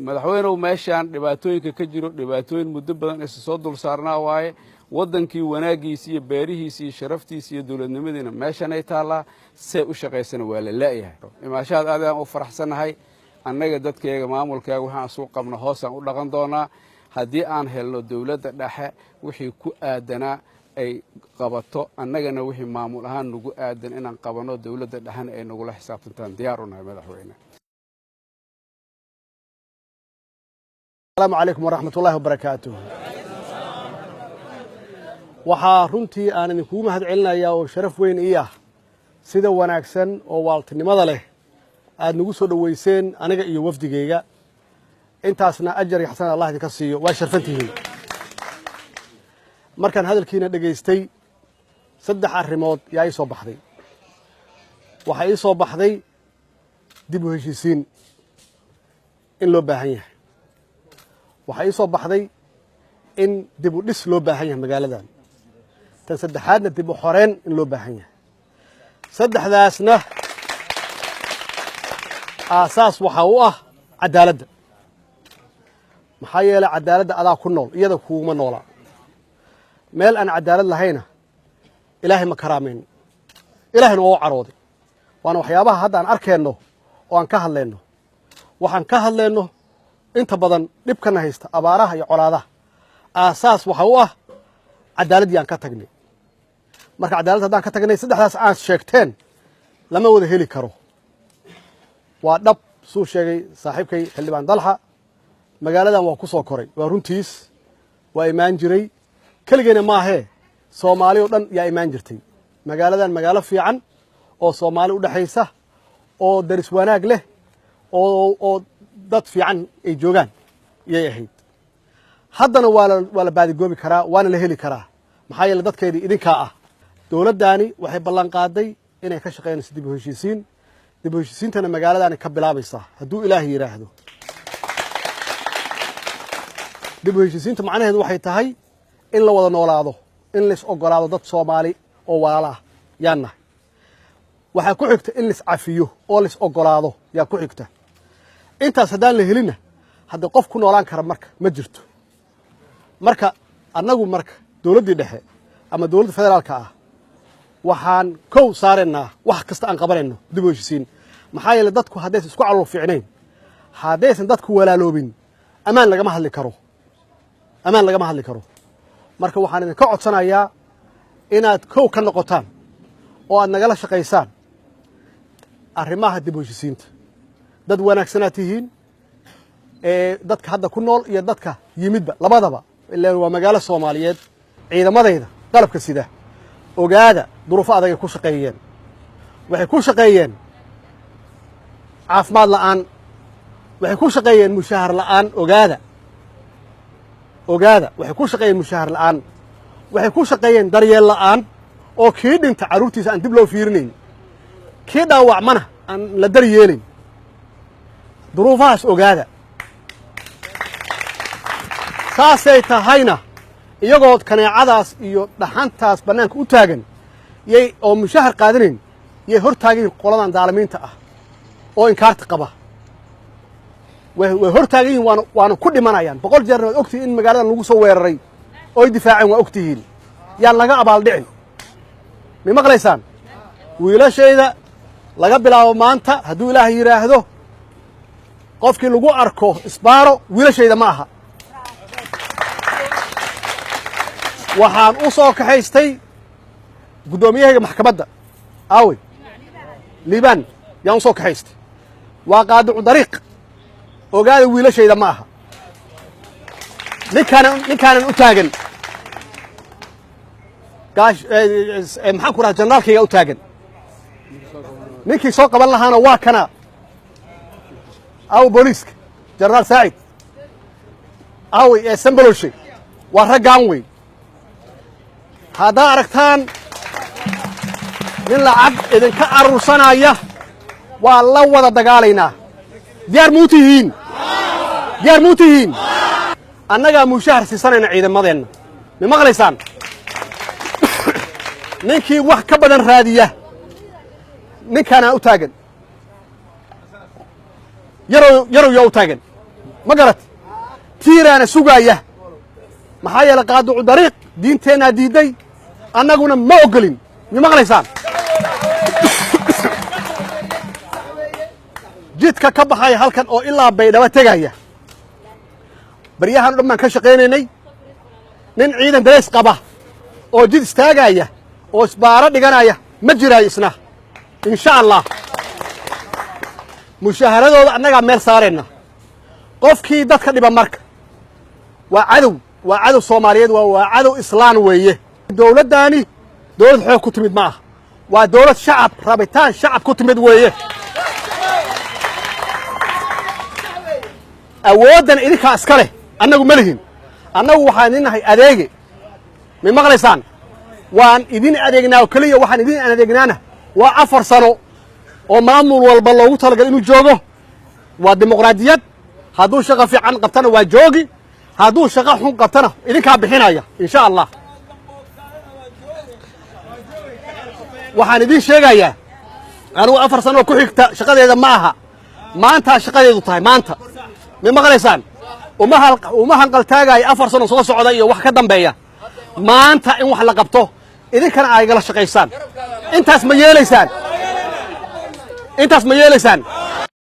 madaxweynuhu meeshaan dhibaatooyinka ka jiro dhibaatooyin muddo badan isa soo dul saarnaa waaye waddankii wanaagiisa iyo beerihiisa iyo sharaftiisa iyo dawladnimadiina meeshanay taallaa see u shaqaysana waa la la'yahay imaashaad aad aan u faraxsannahay annaga dadkayga maamulkaaga waxaan isugu qabno hoosaan u dhaqan doonaa haddii aan helno dawladda dhexe wixii ku aadanaa ay qabato annagana wixii maamul ahaan nagu aadan inaan qabanno dawladda dhexena ay nagula xisaabtantaan diyaar u nahay madaxweyne. السلام عليكم ورحمة الله وبركاته. waxaa runtii aan idinku mahad celinayaa oo sharaf weyn ii ah sida wanaagsan oo waaltinimada leh aad nagu soo dhaweyseen aniga iyo wafdigeyga intaasna ajar iyo xasan Allah idinka siiyo waa sharfantihiin. markaan hadalkiina dhageystay saddex arrimood yaa ii soo baxday. waxaa ii soo baxday dib u heshiisiin in loo baahan yahay. waxaa ii soo baxday in dib u dhis loo baahan yahay magaaladan tan saddexaadna dib u xoreen in loo baahan yahay saddexdaasna aasaas waxa u ah cadaaladda maxaa yeelay cadaaladda adaa ku nool iyada kuuma noola meel aan cadaalad lahayna ilaahay ma karaameyn ilaahayna waa u carooday waana waxyaabaha hadda aan arkeenno oo aan ka hadlayno waxaan ka hadlayno inta badan dhibkana haysta abaaraha iyo colaadaha aasaas waxa u ah cadaaladii aan ka tagnay marka cadaalad haddaan ka tagnay saddexdaas aan sheegteen lama wada heli karo waa dhab suu sheegay saaxiibkay xildhibaan dalxa magaaladan waa ku soo koray waa runtiis waa imaan jiray keligeena maahee soomaali oo dhan yaa imaan jirtay magaaladan magaalo fiican oo soomaali u dhexaysa oo daris wanaag leh oo dad fiican ay joogaan iyay ahayd haddana waa la baadigoobi karaa waana la heli karaa maxaa yeele dadkeedii idinkaa ah dowladdaani waxay ballan qaaday inay ka shaqaynayso dib u heshiisiin dib u heshiisiintana magaaladaani ka bilaabaysaa hadduu ilaahay yidhaahdo dib u heshiisiinta macnaheedu waxay tahay in la wada noolaado in lais ogolaado dad soomaali oo walaala ah yaan nahay waxaa ku xigta in lais cafiyo oo lais ogolaado yaa ku xigta intaas haddaan la helinna hadda qof ku noolaan kara marka ma jirto marka annagu marka dawladdii dhexe ama dawladda federaalka ah waxaan kow saaraynaa wax kasta aan qabanayno dib u heshiisiin maxaa yeele dadku haddaysan isku calool fiicnayn haddaysan dadku walaaloobin ammaan lagama hadli karo marka waxaan idinka codsanayaa inaad kow ka noqotaan oo aad nagala shaqaysaan arrimaha dib u heshiisiinta dad wanaagsanaad tihiin dadka hadda ku nool iyo dadka yimidba labadaba ilaa waa magaalo Soomaaliyeed ciidamadayda qalabka sida ogaada duruufo adag ay ku shaqeeyeen waxay ku shaqeeyeen caafimaad la'aan waxay ku shaqeeyeen mushahar la'aan ogaada waxay ku shaqeeyeen mushahar la'aan waxay ku shaqeeyeen daryeel la'aan oo kii dhinta caruurtiisa aan dib loo fiirinayn kii dhaawacmana aan la daryeelin duruufahaas ogaada saasay tahayna iyagoo kaneecadaas iyo dhaxantaas bannaanka u taagan yay oo mushahar qaadanayn yay hor taageen qoladan daalimiinta ah oo inkaarta qaba way hor taagan yihiin waana ku dhimanayaan 100 jeer waad ogtihiin in magaaladan lagu soo weeraray oo ay difaaceen waa ogtihiin yaan laga abaaldhicin ma maqlaysaan wiilashayda laga bilaabo maanta hadduu ilaahay yidhaahdo qofkii lagu arko isbaaro wiilashayda ma aha waxaan u soo kaxaystay guddoomiyahayga maxkamadda aawey liibaan yaan u soo kaxaystay waa qaadicu dariiq ogaada wiilashayda ma aha ninkaanan u taagan maxaan ku dhaha janaalkayga u taagan ninkii soo qaban lahaana waa kana aw booliiska jenaraal saacid aawey ee sambaloshe waa raggaan wey haddaa aragtaan nin lacag idinka aruursanaya waa la wada dagaalaynaa diyaar muu tihiin diyaar muu tihiin annagaa mushahar siisanayna ciidamadeenna ma maqlaysaan ninkii wax ka badan raadiya ninkaanaa u taagan yarow yaa u taagan ma garat tiiraana sugaaya maxaa yeelay qaaducu dariiq diinteennaa diidday annaguna ma ogolin ma maqlaysaan jidka ka baxaya halkan oo ilaa baydhabo tegaya baryahan o dhan baan ka shaqaynaynay nin ciidan darays qaba oo jid istaagaya oo isbaaro dhiganaya ma jiraayo isna insha allah mushaaharadooda annagaa meel saarayna qofkii dadka dhiba marka waa cadow soomaaliyeed waa cadow islaan weeye dowladdaani dowlad xoog ku timid ma aha waa dowlad shacab rabitaan shacab ku timid weeye awooddan idinkaa iska leh annagu ma lihin annagu waxaan idin nahay adeege may maqlaysaan waan idin adeegnaa oo keliya waxaan idin adeegnaana waa 4 sano oo maamul walba loogu talagalay inuu joogo waa dimuqraadiyad hadduu shaqo fiican qabtana waa joogi hadduu shaqo xun qabtana idinkaa bixinaya insha allah waxaan idin sheegayaa anugu 4 sano ku xigta shaqadeeda ma aha maanta shaqadeedu tahay maanta ma maqlaysaan uma hanqaltaagaya 4 sano soo socda iyo wax ka dambeeya maanta in wax la qabto idinkana ay gala shaqaysaan intaas ma yeelaysaan